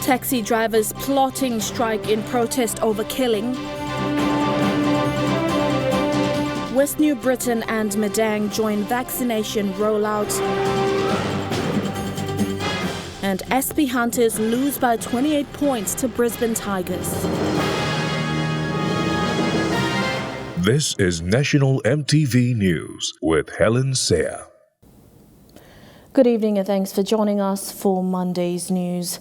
Taxi drivers plotting strike in protest over killing. West New Britain and Madang join vaccination rollout. And SP Hunters lose by 28 points to Brisbane Tigers. This is National EMTV News with Helen Sayre. Good evening and thanks for joining us for Monday's news.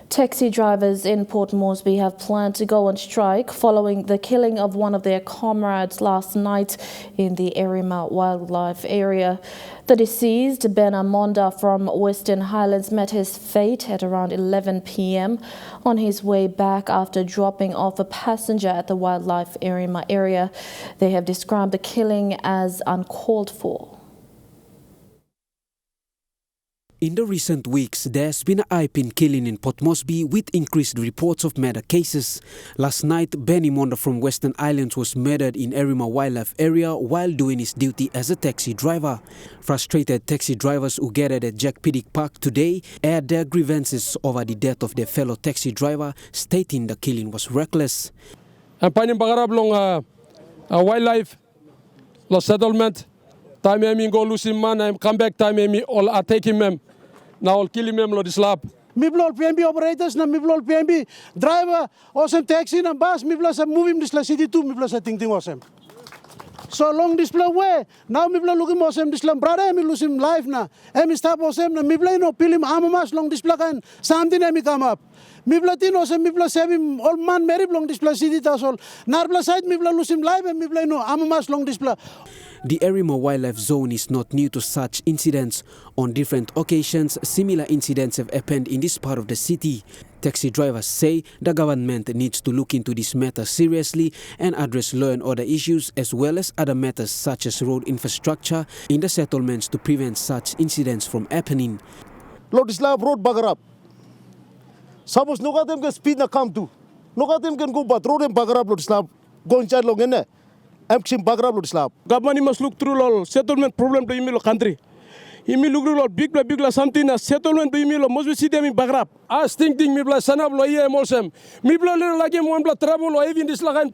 Taxi drivers in Port Moresby have planned to go on strike following the killing of one of their comrades last night in the Erima Wildlife Area. The deceased, Ben Amonda from Western Highlands, met his fate at around 11 p.m. on his way back after dropping off a passenger at the Wildlife Erima area. They have described the killing as uncalled for. In the recent weeks, there's been an eye-pin killing in Port Moresby with increased reports of murder cases. Last night, Benny Monda from Western Islands was murdered in Erima Wildlife Area while doing his duty as a taxi driver. Frustrated taxi drivers who gathered at Jack Piddick Park today aired their grievances over the death of their fellow taxi driver, stating the killing was reckless. Ang panimbangarap long wildlife, lo settlement, time emi go lose him man, I'm come back time emi all take him. Now I'll kill him lo dislap. Miblol PMB operators na miblol PMB driver osem taxi na bus mibla sa move him disla city 2 mibla sa ting osem. So long display way now mibla looking osem disla brother mi lose him life na emi stop osem na mibla no pilim amamas long display kan something emi come up. Mibla tin osem mibla sevim all man merry long display city tasol narbla side mibla lose him life and mibla no amamas long display. The Erima Wildlife Zone is not new to such incidents. On different occasions, similar incidents have happened in this part of the city. Taxi drivers say the government needs to look into this matter seriously and address law and order issues as well as other matters such as road infrastructure in the settlements to prevent such incidents from happening. Lord Islam road bagarap. Suppose nogatem can speed na come to. Nogatem can go but road and bagarap Lord Islam. Go inside long in there. Government must look through all settlement problem to email country. Email look through all big something a settlement to email must be see them in bagrap. As thinking me plus sanab lo ye emolsem. Me plus little like him one blood trouble or even this lagan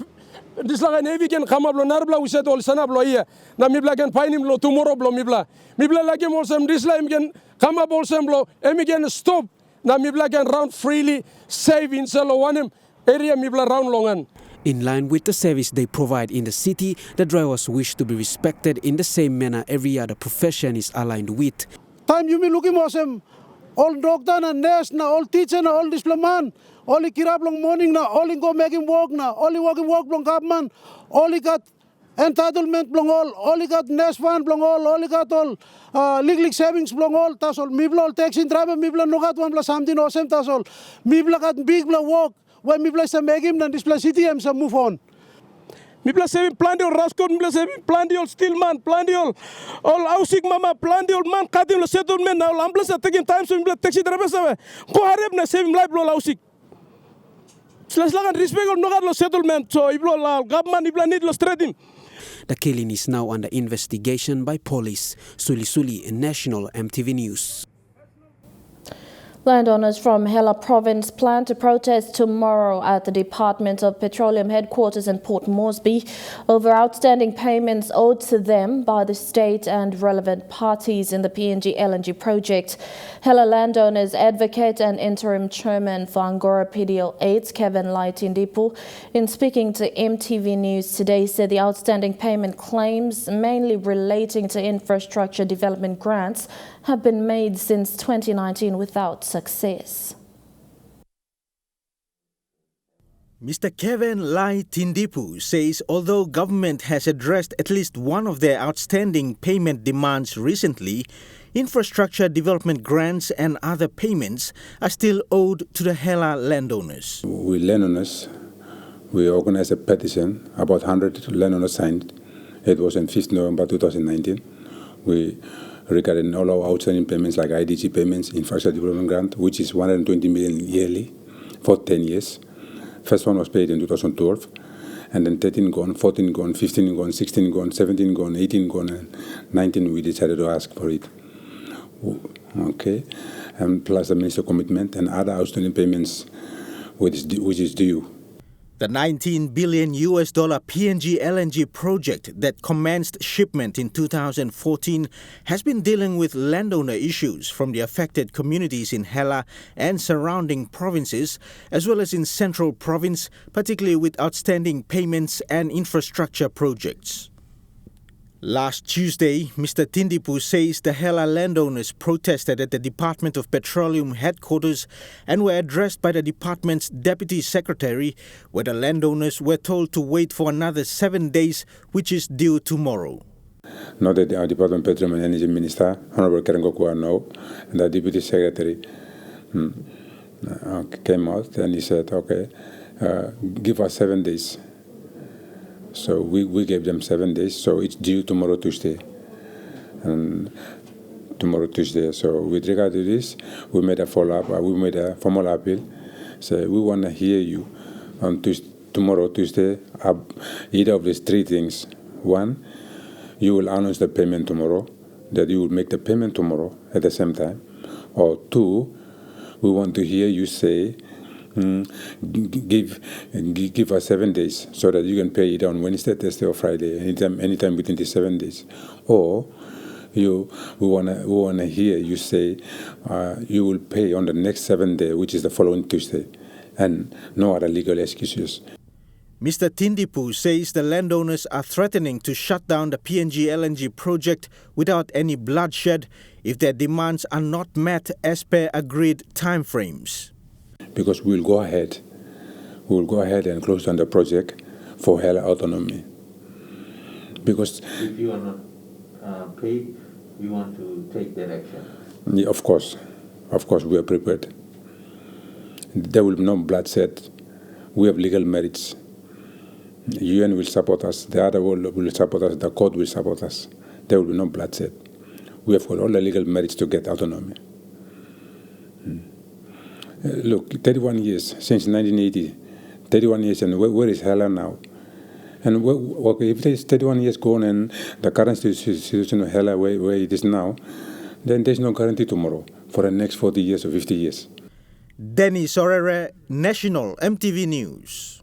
heavy can come up lo narbla we said all sanab lo ye. Na me can find him lo tomorrow blow me bla. Me bla like him also this line can come up also blow. Emi can stop. Na me can round freely save in solo one area me bla round longan. In line with the service they provide in the city, the drivers wish to be respected in the same manner every other profession is aligned with. Time you me looking awesome. All doctor na nurse na all teacher na all diplomat, all kirap long morning na all go making work na all working work long government, all got entitlement long all got nurse fund long all got all legal savings long all tasol mibla all taxi driver mibla no got one plus something awesome tasol mibla got big bla work. When me place make him and display city am some move on. Me place seven plan your rascal, me place seven plan your steel man, plan your all housing mama, plan your man, cutting the settlement now. I'm plus taking time so me place taxi driver seven. Go harem na saving life lo housing. Slash lagan respect or no got lo settlement so if lo government if need lo trading. The killing is now under investigation by police. Suli National EMTV News. Landowners from Hela Province plan to protest tomorrow at the Department of Petroleum headquarters in Port Moresby over outstanding payments owed to them by the state and relevant parties in the PNG LNG project. Hela landowners advocate and interim chairman for Angora PDL 8, Kevin Laitindipu, in speaking to EMTV News today, said the outstanding payment claims, mainly relating to infrastructure development grants, have been made since 2019 without success. Mr. Kevin Laitindipu says although government has addressed at least one of their outstanding payment demands recently, infrastructure development grants and other payments are still owed to the Hela landowners. We landowners, we organized a petition, about 100 landowners signed. It was on 5th November 2019. We regarding all our outstanding payments like IDG payments, infrastructure development grant, which is 120 million yearly for 10 years. First one was paid in 2012, and then 13 gone, 14 gone, 15 gone, 16 gone, 17 gone, 18 gone, and 19 we decided to ask for it. Okay. and plus the minister commitment and other outstanding payments which is due. The $19 billion PNG LNG project that commenced shipment in 2014 has been dealing with landowner issues from the affected communities in Hela and surrounding provinces, as well as in Central Province, particularly with outstanding payments and infrastructure projects. Last Tuesday, Mr. Tindipu says the Hela landowners protested at the Department of Petroleum headquarters and were addressed by the department's deputy secretary, where the landowners were told to wait for another 7 days, which is due tomorrow. Now that our Department of Petroleum and Energy Minister, Honorable Kerengoku Ano, and the deputy secretary came out and he said, okay, give us 7 days. So we gave them 7 days, so it's due tomorrow, Tuesday. And tomorrow, Tuesday. So with regard to this, we made a follow-up, we made a formal appeal. So we want to hear you on tomorrow, Tuesday, either of these three things. One, you will announce the payment tomorrow, that you will make the payment tomorrow at the same time. Or two, we want to hear you say, give us 7 days so that you can pay it on Wednesday, Thursday, or Friday, anytime within the 7 days. Or we wanna hear you say you will pay on the next 7th day, which is the following Tuesday, and no other legal excuses. Mr. Tindipu says the landowners are threatening to shut down the PNG LNG project without any bloodshed if their demands are not met as per agreed timeframes. Because we will go ahead and close down the project for Hela autonomy. Because if you are not paid, we want to take that action. Yeah, of course, we are prepared. There will be no bloodshed. We have legal merits. The UN will support us. The other world will support us. The court will support us. There will be no bloodshed. We have got all the legal merits to get autonomy. Look, 31 years, since 1980, 31 years, and where is Hela now? And if there's 31 years gone and the current situation of Hela where it is now, then there's no guarantee tomorrow for the next 40 years or 50 years. Dennis Orere, National EMTV News.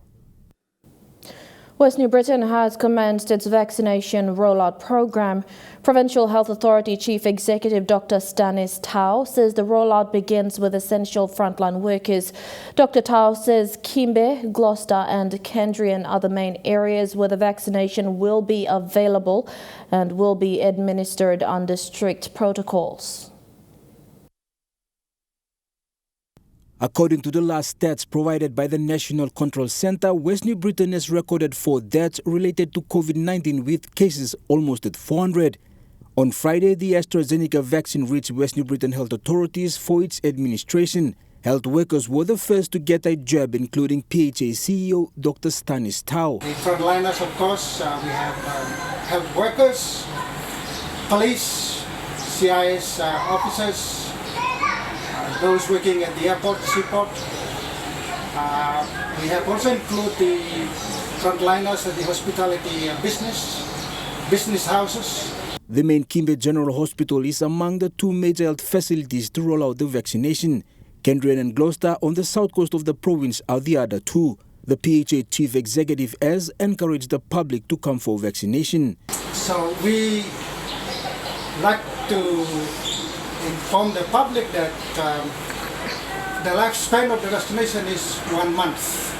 West New Britain has commenced its vaccination rollout program. Provincial Health Authority Chief Executive Dr. Stanis Tau says the rollout begins with essential frontline workers. Dr. Tau says Kimbe, Gloucester and Kendrian are the main areas where the vaccination will be available and will be administered under strict protocols. According to the last stats provided by the National Control Center, West New Britain has recorded 4 deaths related to COVID-19 with cases almost at 400. On Friday, the AstraZeneca vaccine reached West New Britain health authorities for its administration. Health workers were the first to get a jab, including PHA CEO Dr. Stanis Tau. The frontliners, of course, we have health workers, police, CIS officers, those working at the airport, seaport. We have also included the frontliners at the hospitality business houses. The main Kimbe General Hospital is among the 2 major health facilities to roll out the vaccination. Kendrian and Gloucester on the south coast of the province are the other 2. The PHA Chief Executive has encouraged the public to come for vaccination. So we like to inform the public that the lifespan of the vaccination is 1 month.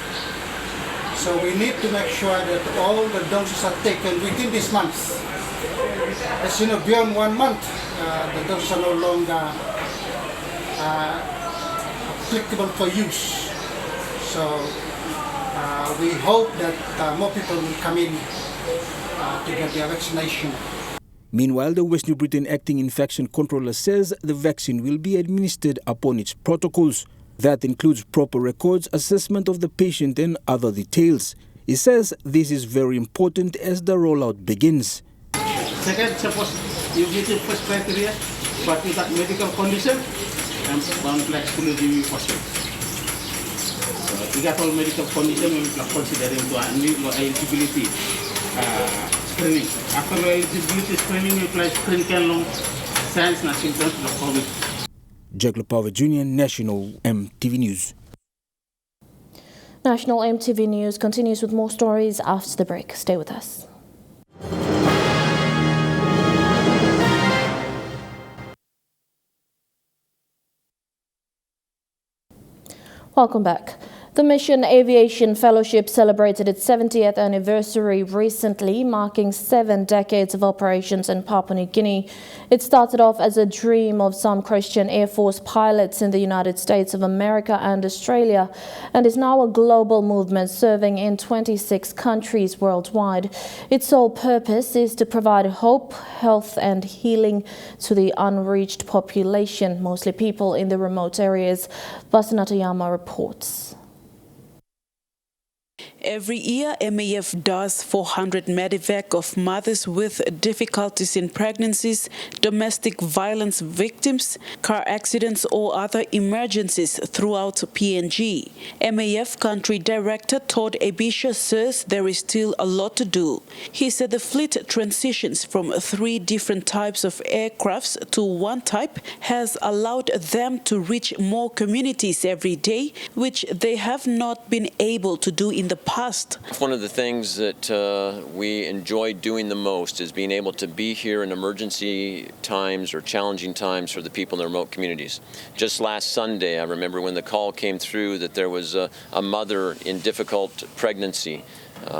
So we need to make sure that all the doses are taken within this month. As you know, beyond 1 month, the doses are no longer applicable for use. So we hope that more people will come in to get their vaccination. Meanwhile, the West New Britain Acting Infection Controller says the vaccine will be administered upon its protocols. That includes proper records, assessment of the patient and other details. He says this is very important as the rollout begins. Second, suppose you get the first criteria, but without medical condition, and one flexible review possible. So, we got all medical condition, we will considering to new eligibility screening. After eligibility screening, we apply clinical long signs and symptoms of COVID. Jagla Power Jr., National MTV News. National MTV News continues with more stories after the break. Stay with us. Welcome back. The Mission Aviation Fellowship celebrated its 70th anniversary recently, marking 7 decades of operations in Papua New Guinea. It started off as a dream of some Christian Air Force pilots in the United States of America and Australia, and is now a global movement serving in 26 countries worldwide. Its sole purpose is to provide hope, health and healing to the unreached population, mostly people in the remote areas. Vasanatayama reports. Every year, MAF does 400 medevac of mothers with difficulties in pregnancies, domestic violence victims, car accidents or other emergencies throughout PNG. MAF Country Director Todd Abisha says there is still a lot to do. He said the fleet transitions from 3 different types of aircrafts to one type has allowed them to reach more communities every day, which they have not been able to do in the past. One of the things that we enjoy doing the most is being able to be here in emergency times or challenging times for the people in the remote communities. Just last Sunday, I remember when the call came through that there was a mother in difficult pregnancy.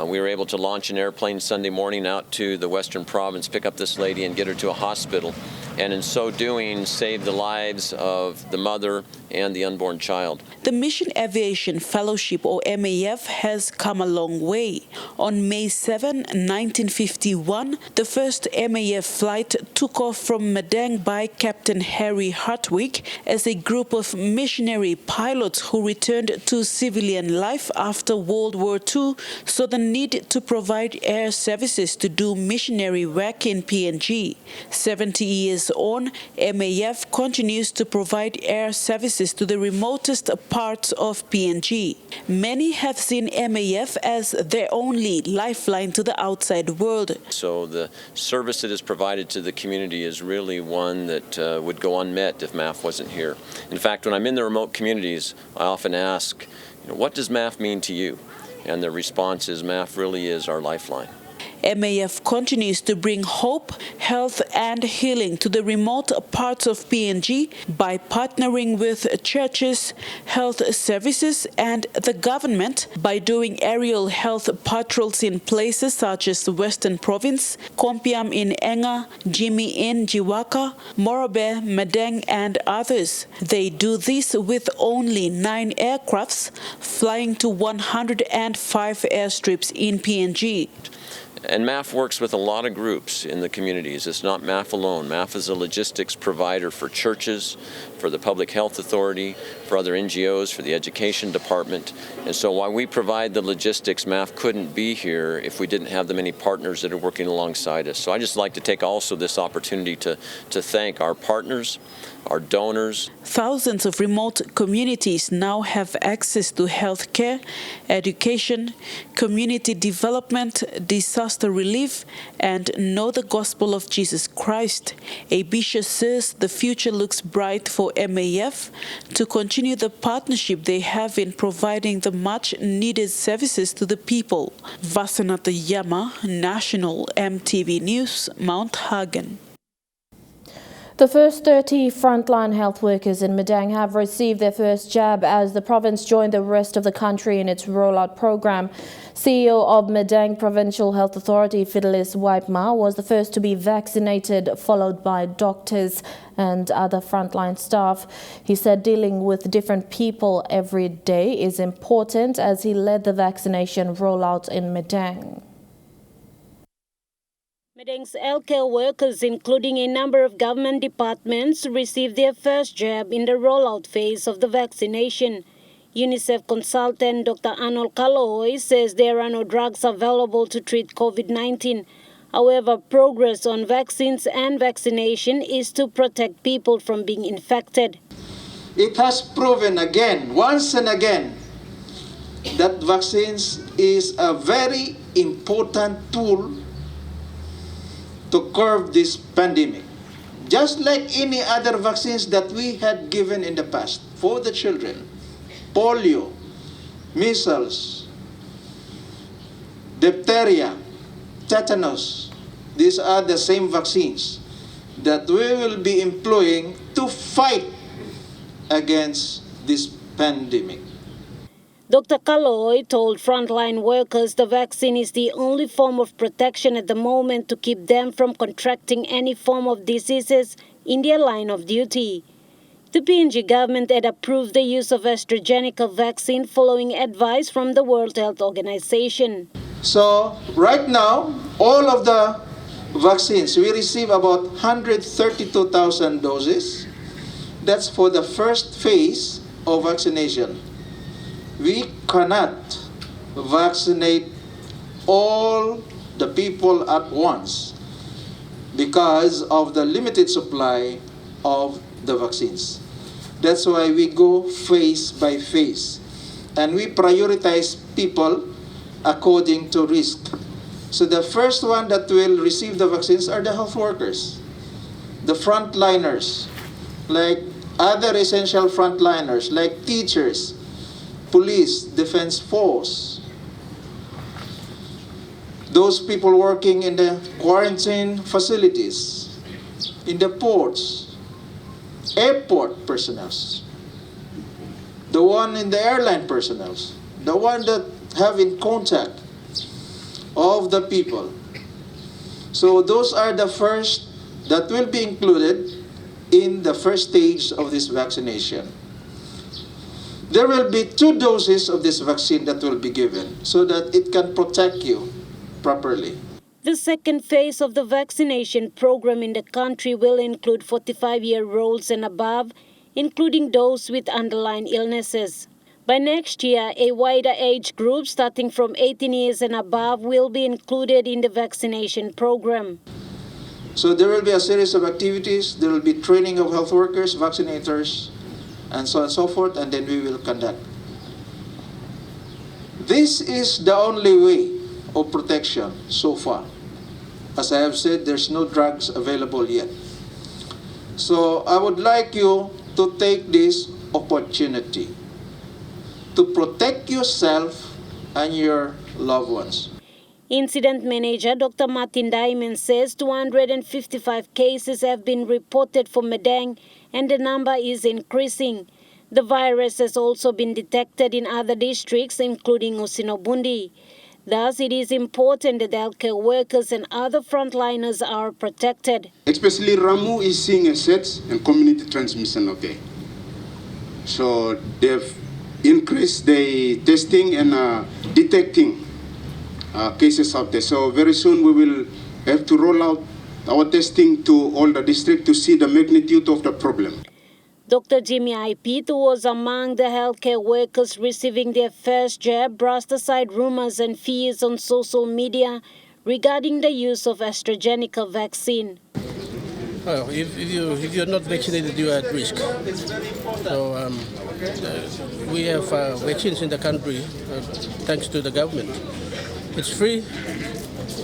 We were able to launch an airplane Sunday morning out to the Western Province, pick up this lady and get her to a hospital, and in so doing save the lives of the mother and the unborn child. The Mission Aviation Fellowship, or MAF, has come a long way. On May 7, 1951, the first MAF flight took off from Madang by Captain Harry Hartwig as a group of missionary pilots who returned to civilian life after World War II, so the need to provide air services to do missionary work in PNG. 70 years on, MAF continues to provide air services to the remotest parts of PNG. Many have seen MAF as their only lifeline to the outside world. So the service that is provided to the community is really one that would go unmet if MAF wasn't here. In fact, when I'm in the remote communities, I often ask, what does MAF mean to you? And the response is MAF really is our lifeline. MAF continues to bring hope, health and healing to the remote parts of PNG by partnering with churches, health services and the government by doing aerial health patrols in places such as the Western Province, Kompiam in Enga, Jimmy in Jiwaka, Morobe, Madang and others. They do this with only 9 aircrafts, flying to 105 airstrips in PNG. And MAF works with a lot of groups in the communities. It's not MAF alone. MAF is a logistics provider for churches, for the Public Health Authority, for other NGOs, for the Education Department. And so while we provide the logistics, MAF couldn't be here if we didn't have the many partners that are working alongside us. So I just like to take also this opportunity to thank our partners, our donors. Thousands of remote communities now have access to health care, education, community development, disaster relief, and know the gospel of Jesus Christ. Abisha says the future looks bright for MAF to continue the partnership they have in providing the much-needed services to the people. Vasanata Yama, National MTV News, Mount Hagen. The first 30 frontline health workers in Madang have received their first jab as the province joined the rest of the country in its rollout program. CEO of Madang Provincial Health Authority, Fidelis Waipma, was the first to be vaccinated, followed by doctors and other frontline staff. He said dealing with different people every day is important as he led the vaccination rollout in Madang. Madang's healthcare workers, including a number of government departments, received their first jab in the rollout phase of the vaccination. UNICEF consultant Dr. Arnold Kalohoy says there are no drugs available to treat COVID-19. However, progress on vaccines and vaccination is to protect people from being infected. It has proven again, once and again, that vaccines is a very important tool to curb this pandemic. just like any other vaccines that we had given in the past for the children, polio, measles, diphtheria, tetanus. These are the same vaccines that we will be employing to fight against this pandemic. Dr. Kaloy told frontline workers the vaccine is the only form of protection at the moment to keep them from contracting any form of diseases in their line of duty. The PNG government had approved the use of AstraZeneca vaccine following advice from the World Health Organization. So right now, all of the vaccines, we receive about 132,000 doses. That's for the first phase of vaccination. We cannot vaccinate all the people at once because of the limited supply of the vaccines. That's why we go phase by phase, and we prioritize people according to risk. So the first one that will receive the vaccines are the health workers, the frontliners, like other essential frontliners, like teachers, police, defense force, those people working in the quarantine facilities, in the ports, airport personnel, the one in the airline personnel, the one that have in contact of the people. So those are the first that will be included in the first stage of this vaccination. There will be 2 doses of this vaccine that will be given so that it can protect you properly. The second phase of the vaccination program in the country will include 45-year-olds and above, including those with underlying illnesses. By next year, a wider age group starting from 18 years and above will be included in the vaccination program. So there will be a series of activities. There will be training of health workers, vaccinators, and so on and so forth, and then we will conduct. This is the only way of protection so far. As I have said, there's no drugs available yet. So I would like you to take this opportunity to protect yourself and your loved ones. Incident Manager Dr. Martin Diamond says 255 cases have been reported for Madang and the number is increasing. The virus has also been detected in other districts, including Usinobundi. Thus, it is important that healthcare workers and other frontliners are protected. Especially Ramu is seeing a set and community transmission, okay. So they've increased the testing and detecting cases out there. So very soon we will have to roll out our testing to all the districts to see the magnitude of the problem. Dr. Jimmy Ipit, who was among the healthcare workers receiving their first jab, brushed aside rumors and fears on social media regarding the use of AstraZeneca vaccine. Well, if you're not vaccinated, you are at risk. So we have vaccines in the country thanks to the government. It's free,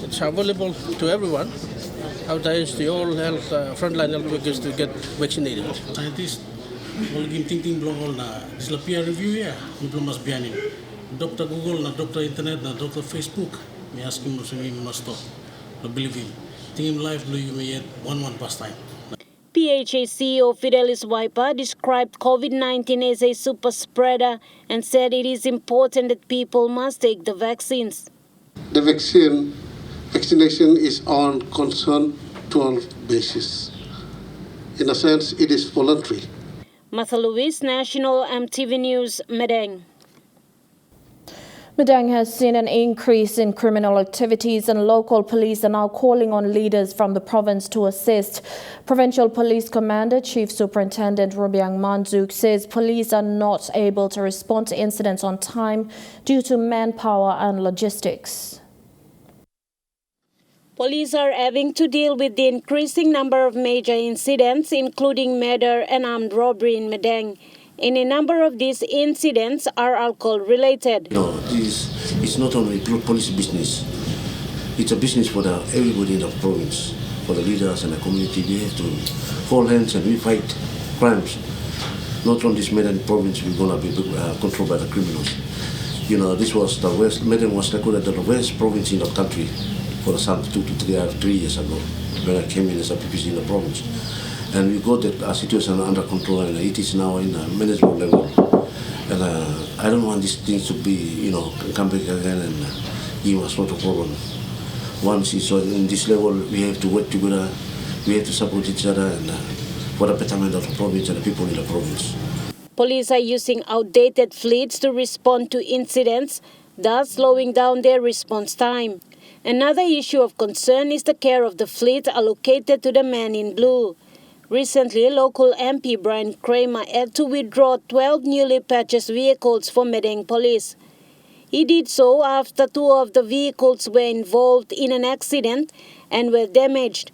it's available to everyone. I would urge the all health frontline health workers to get vaccinated. Scientists will give thinking blog na isla peer review ya belum mas bianin. Dr. Google na Dr. Internet na Dr. Facebook may ask him to must stop. I believe him. Think him live blue you may yet one past time. PHA CEO Fidelis Waipa described COVID-19 as a super spreader and said it is important that people must take the vaccines. The vaccination is on consensual basis. In a sense, it is voluntary. Martha Lewis, National EMTV News, Madang. Madang has seen an increase in criminal activities and local police are now calling on leaders from the province to assist. Provincial Police Commander Chief Superintendent Rubiang Manzuk says police are not able to respond to incidents on time due to manpower and logistics. Police are having to deal with the increasing number of major incidents, including murder and armed robbery in Madang. And a number of these incidents are alcohol-related. No, it's not only police business. It's a business for everybody in the province. for the leaders and the community. We have to hold hands and we fight crimes. Not on this Medan province, we're going to be controlled by the criminals. You know, this was the West, Medan was recorded as the worst province in the country for some 2 to 3 years ago when I came in as a PPC in the province. And we got that situation under control, and it is now in a management level. And I don't want these things to be, you know, come back again and give us a lot of problem. Once it's in this level, we have to work together, we have to support each other and for the betterment of the province and the people in the province. Police are using outdated fleets to respond to incidents, thus slowing down their response time. Another issue of concern is the care of the fleet allocated to the man in blue. Recently, local MP Brian Kramer had to withdraw 12 newly purchased vehicles for Madang Police. He did so after 2 of the vehicles were involved in an accident and were damaged.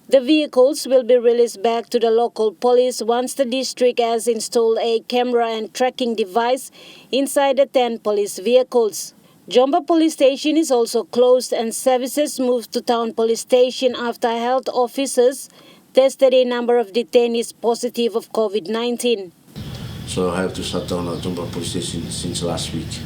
The vehicles will be released back to the local police once the district has installed a camera and tracking device inside the 10 police vehicles. Jomba Police Station is also closed and services moved to Town Police Station after health officers tested a number of detainees positive of COVID-19. So I have to shut down Jomba Police Station since last week.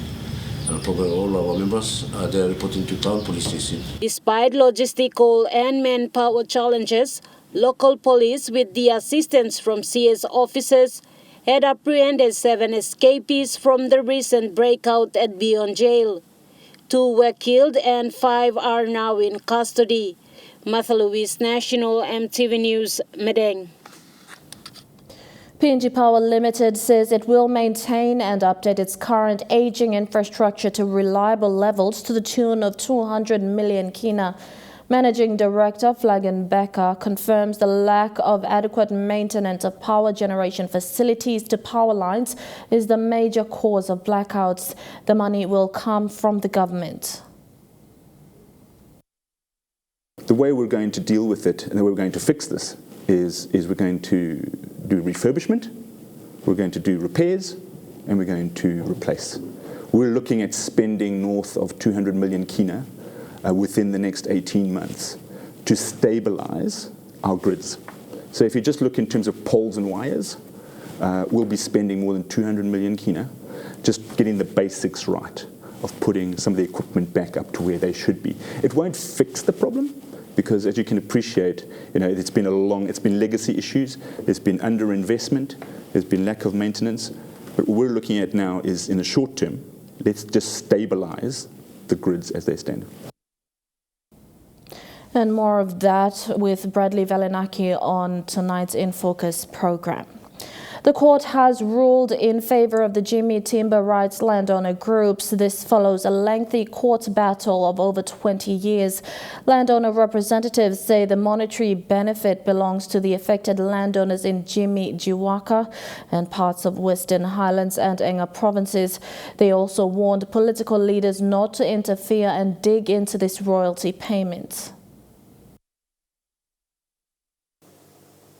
And probably all our members they are reporting to Town Police Station. Despite logistical and manpower challenges, local police, with the assistance from CS officers, had apprehended 7 escapees from the recent breakout at Beyond Jail. 2 were killed and 5 are now in custody. Martha Louise, National EMTV News, Madang. PNG Power Limited says it will maintain and update its current aging infrastructure to reliable levels to the tune of 200 million kina. Managing Director Flagan Becker confirms the lack of adequate maintenance of power generation facilities to power lines is the major cause of blackouts. The money will come from the government. The way we're going to deal with it and the way we're going to fix this is we're going to do refurbishment, we're going to do repairs, and we're going to replace. We're looking at spending north of 200 million kina within the next 18 months to stabilize our grids. So if you just look in terms of poles and wires, we'll be spending more than 200 million kina just getting the basics right of putting some of the equipment back up to where they should be. It won't fix the problem, because as you can appreciate, you know, it's been legacy issues, there's been underinvestment, there's been lack of maintenance. But what we're looking at now is, in the short term, let's just stabilize the grids as they stand. And more of that with Bradley Valenaki on tonight's In Focus program. The court has ruled in favor of the Jimmy Timber Rights landowner groups. This follows a lengthy court battle of over 20 years. Landowner representatives say the monetary benefit belongs to the affected landowners in Jimmy Jiwaka and parts of Western Highlands and Enga provinces. They also warned political leaders not to interfere and dig into this royalty payment.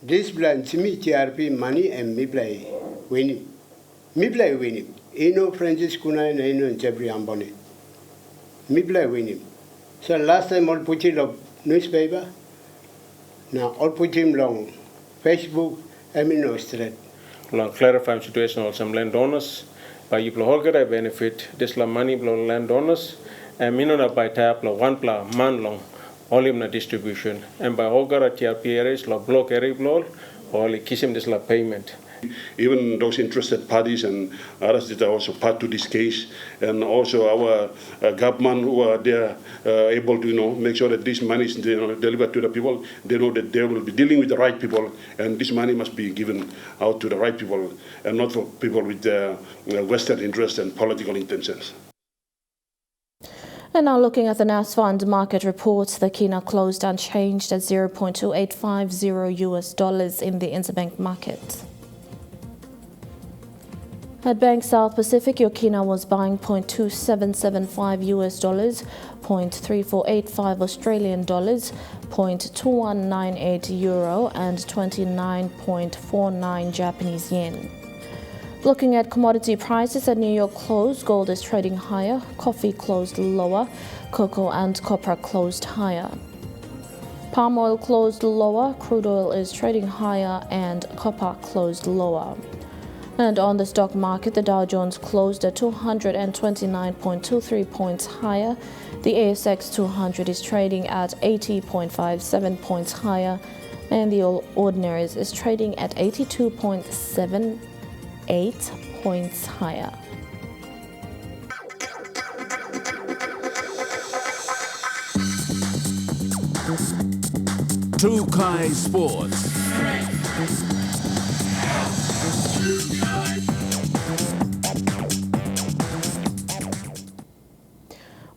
This plan Jimmy TRP money and Miblay winning. Miblay winning. Eno Francis Kuna and Eno and Jeffrey Amboni. Miblay winning. So last time all put it up newspaper. Now all put him long Facebook, Amino Street. Long clarify situation of some landowners. By you holger benefit this la money blow landowners and minona by tap la 1 pla man long. Only in distribution, and by Ogara TRPRS, la block area blow, or kissim this la payment. Even those interested parties and others that are also part to this case, and also our government who are there able to make sure that this money is delivered to the people. They know that they will be dealing with the right people, and this money must be given out to the right people, and not for people with Western interests and political intentions. And now looking at the NAS Fund market reports, the kina closed unchanged at $0.2850 in the interbank market. At Bank South Pacific, your kina was buying $0.2775, $0.3485 Australian dollars, $0.2198 euro, and 29.49 Japanese yen. Looking at commodity prices at New York close, gold is trading higher, coffee closed lower, cocoa and copper closed higher. Palm oil closed lower, crude oil is trading higher, and copper closed lower. And on the stock market, the Dow Jones closed at 229.23 points higher. The ASX 200 is trading at 80.57 points higher, and the All Ordinaries is trading at 82.78 points higher. Trukai Sports.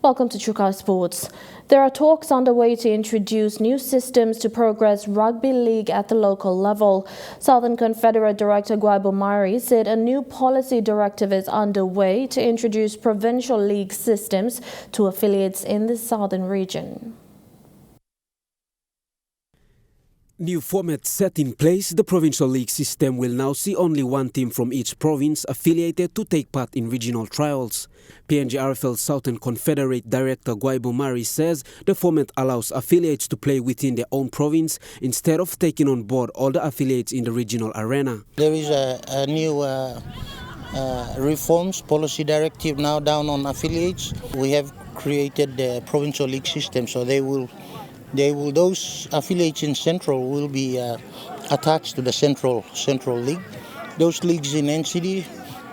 Welcome to Trukai Sports. There are talks underway to introduce new systems to progress rugby league at the local level. Southern Confederate Director Gwaibo Mari said a new policy directive is underway to introduce provincial league systems to affiliates in the southern region. New format set in place, the provincial league system will now see only one team from each province affiliated to take part in regional trials. PNG RFL Southern Confederate Director Gwaibo Mari says the format allows affiliates to play within their own province instead of taking on board all the affiliates in the regional arena. There is a new reforms policy directive now down on affiliates. We have created the provincial league system, so those affiliates in Central will be attached to the Central League. Those leagues in NCD,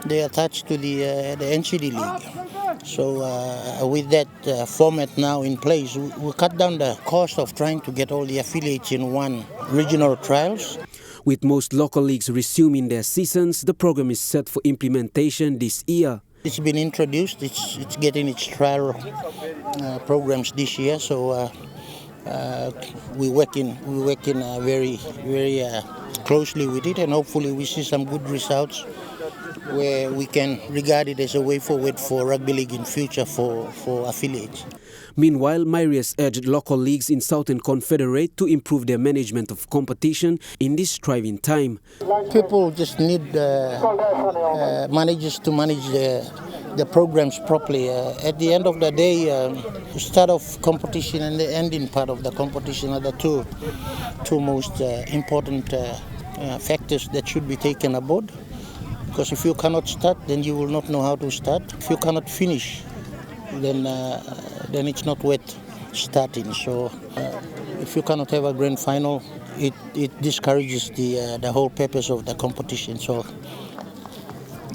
they attached to the NCD League. So with that format now in place, we cut down the cost of trying to get all the affiliates in one regional trials. With most local leagues resuming their seasons, the program is set for implementation this year. It's been introduced. It's getting its trial programs this year. So. We're working very closely with it, and hopefully we see some good results where we can regard it as a way forward for rugby league in future for affiliates. Meanwhile, Mari has urged local leagues in Southern Confederate to improve their management of competition in this thriving time. People just need managers to manage the programs properly. At the end of the day, the start of competition and the ending part of the competition are the two most important factors that should be taken aboard. Because if you cannot start, then you will not know how to start. If you cannot finish, then it's not worth starting. So if you cannot have a grand final, it discourages the whole purpose of the competition. So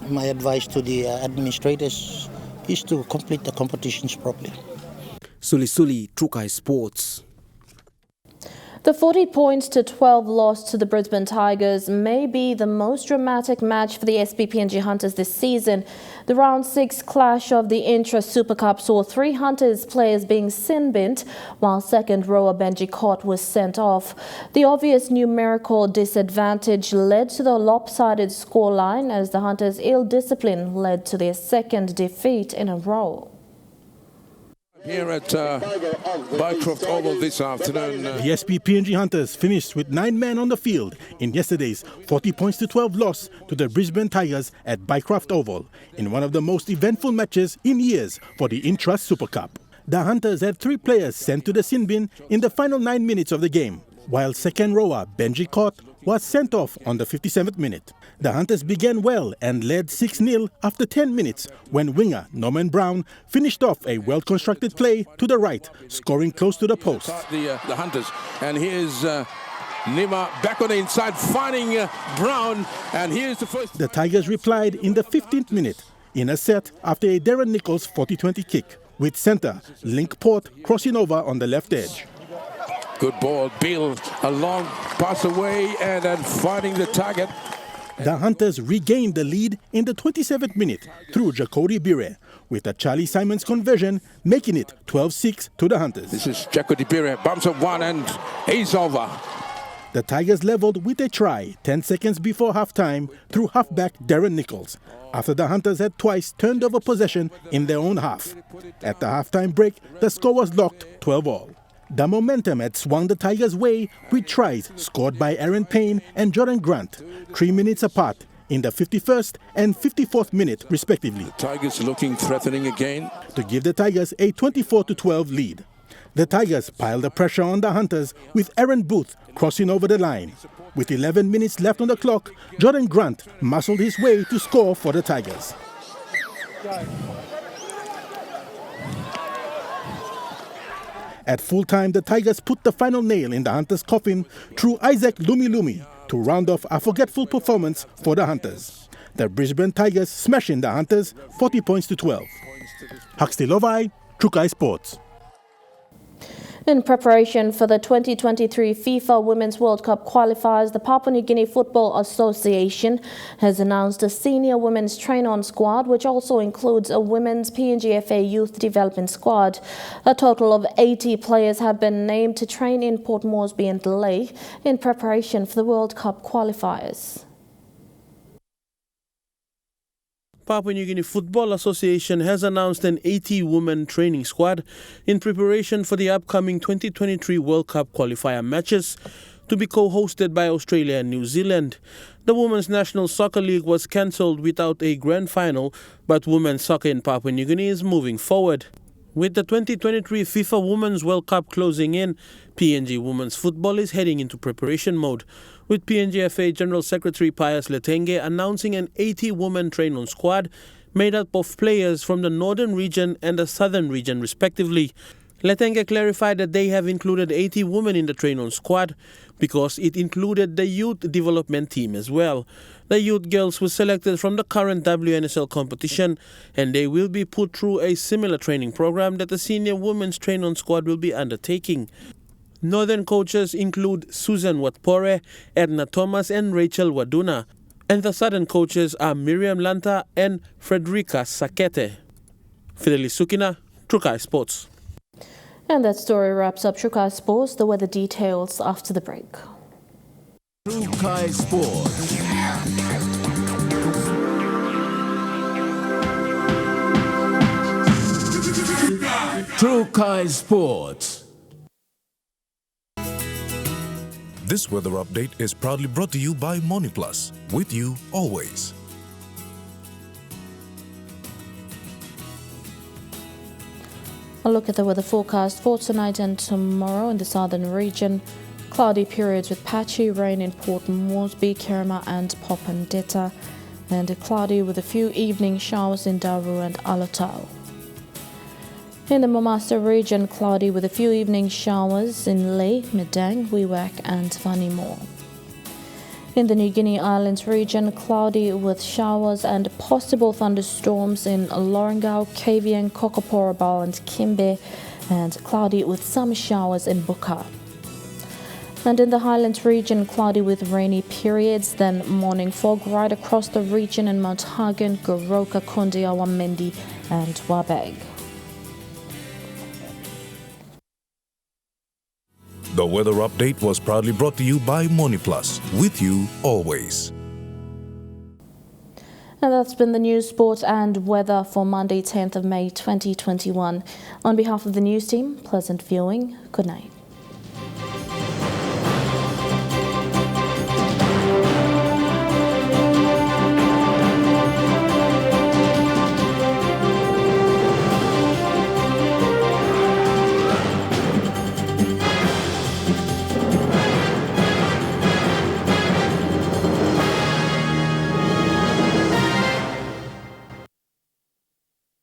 my advice to the administrators is to complete the competitions properly. Suli, Trukai Sports. The 40-12 loss to the Brisbane Tigers may be the most dramatic match for the SPPNG Hunters this season. The round 6 clash of the Intra Super Cup saw 3 Hunters players being sin-binned, while second rower Benji Cott was sent off. The obvious numerical disadvantage led to the lopsided scoreline as the Hunters' ill discipline led to their second defeat in a row. Here at Bycroft Oval this afternoon. The SPPNG Hunters finished with 9 men on the field in yesterday's 40-12 loss to the Brisbane Tigers at Bycroft Oval in one of the most eventful matches in years for the Intra Super Cup. The Hunters had 3 players sent to the sin bin in the final 9 minutes of the game, while second rower Benji Cott was sent off on the 57th minute. The Hunters began well and led 6-0 after 10 minutes when winger Norman Brown finished off a well-constructed play to the right, scoring close to the post. The Hunters, and here's Nima back on the inside, finding Brown, and here's the first. The Tigers replied in the 15th minute in a set after a Darren Nichols 40-20 kick, with centre Link Port crossing over on the left edge. Good ball, Bill, a long pass away and then finding the target. The Hunters regained the lead in the 27th minute through Jacody Bire, with a Charlie Simons conversion, making it 12-6 to the Hunters. This is Jacody Bire, bumps of one and he's over. The Tigers levelled with a try 10 seconds before half-time through halfback Darren Nichols, after the Hunters had twice turned over possession in their own half. At the half-time break, the score was locked 12-all. The momentum had swung the Tigers' way with tries scored by Aaron Payne and Jordan Grant, 3 minutes apart in the 51st and 54th minute, respectively. The Tigers looking threatening again. To give the Tigers a 24-12 lead. The Tigers piled the pressure on the Hunters with Aaron Booth crossing over the line. With 11 minutes left on the clock, Jordan Grant muscled his way to score for the Tigers. At full time, the Tigers put the final nail in the Hunters' coffin through Isaac Lumi to round off a forgetful performance for the Hunters. The Brisbane Tigers smashing the Hunters 40 points to 12. Huxley Lovai, Trukai Sports. In preparation for the 2023 FIFA Women's World Cup qualifiers, the Papua New Guinea Football Association has announced a senior women's train-on squad, which also includes a women's PNGFA youth development squad. A total of 80 players have been named to train in Port Moresby and Lae in preparation for the World Cup qualifiers. Papua New Guinea Football Association has announced an 80-woman training squad in preparation for the upcoming 2023 World Cup qualifier matches to be co-hosted by Australia and New Zealand. The Women's National Soccer League was cancelled without a grand final, but women's soccer in Papua New Guinea is moving forward. With the 2023 FIFA Women's World Cup closing in, PNG Women's Football is heading into preparation mode, with PNGFA General Secretary Pius Letenge announcing an 80-woman train-on squad made up of players from the Northern region and the Southern region respectively. Letenge clarified that they have included 80 women in the train-on squad because it included the youth development team as well. The youth girls were selected from the current WNSL competition, and they will be put through a similar training program that the senior women's train-on squad will be undertaking. Northern coaches include Susan Watpore, Edna Thomas and Rachel Waduna, and the Southern coaches are Miriam Lanta and Frederica Sakete. Fidelis Sukina, Trukai Sports. And that story wraps up Trukai Sports. The weather details after the break. Trukai Sports. Trukai Sports. This weather update is proudly brought to you by MoniPlus, with you always. A look at the weather forecast for tonight and tomorrow in the southern region. Cloudy periods with patchy rain in Port Moresby, Kerema and Popondetta, and cloudy with a few evening showers in Daru and Alatau. In the Momasa region, cloudy with a few evening showers in Lae, Medang, Wewak and Vanimore. In the New Guinea Islands region, cloudy with showers and possible thunderstorms in Lorengau, Kavieng, Kokoporabal and Kimbe, and cloudy with some showers in Buka. And in the Highlands region, cloudy with rainy periods, then morning fog right across the region in Mount Hagen, Goroka, Kondiawa, Mendi and Wabag. The weather update was proudly brought to you by MoniPlus, with you always. And that's been the news, sport and weather for Monday, 10th of May 2021. On behalf of the news team, pleasant viewing. Good night.